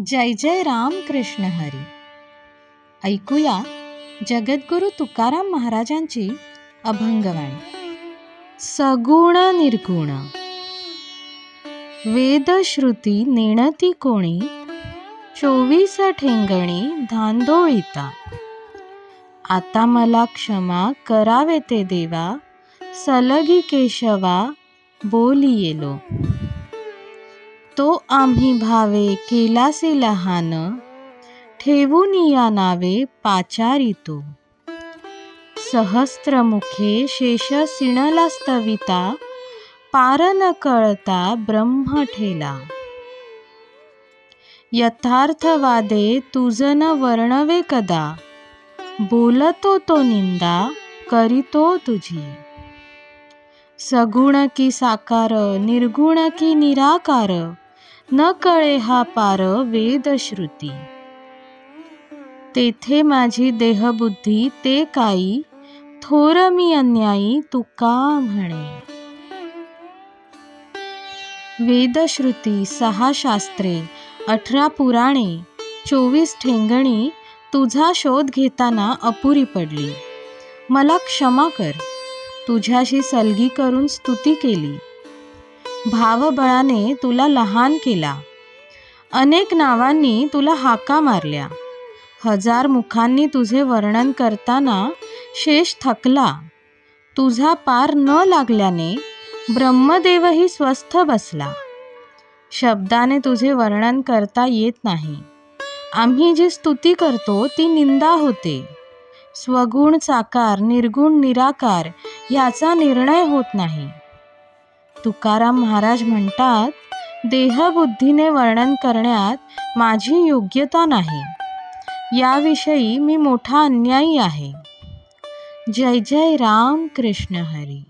जय जय राम कृष्ण हरी. ऐकूया जगद्गुरु तुकाराम महाराजांची अभंगवाणी. सगुण निर्गुण वेदश्रुती नेणती कोणी, 24 ठेंगणी धांदोळीता. आता मला क्षमा करावे ते देवा, सलगी केशवा बोली येलो. तो आम्ही भावे केलासे लहान, ठेवून या नावे पाचारितो. सहस्त्रमुखे शेष सिणला स्तविता, पार न कळता ब्रह्म ठेला. यथार्थवादे तुझ न वर्णवे कदा, बोलतो तो निंदा करीतो तुझी. सगुण की साकार निर्गुण की निराकार, न कळे हा पार वेदश्रुती. तेथे माझी देहबुद्धी ते काही, थोर मी अन्यायी तुका म्हणे. वेदश्रुती 6 शास्त्रे 18 पुराणे 24 ठेंगणी तुझा शोध घेताना अपुरी पडली. मला क्षमा कर. तुझ्याशी सलगी करून स्तुती केली. भावबळाने तुला लहान केला. अनेक नावांनी तुला हाका मारल्या. 1000 मुखांनी तुझे वर्णन करताना शेष थकला. तुझा पार न लागल्याने ब्रह्मदेवही स्वस्थ बसला. शब्दाने तुझे वर्णन करता येत नाही. आम्ही जी स्तुती करतो ती निंदा होते. स्वगुण साकार निर्गुण निराकार याचा निर्णय होत नाही. तुकाराम महाराज म्हणतात, देहबुद्धीने वर्णन करण्यात माझी योग्यता नाही. याविषयी मी मोठा अन्यायी आहे. जय जय राम कृष्ण हरी.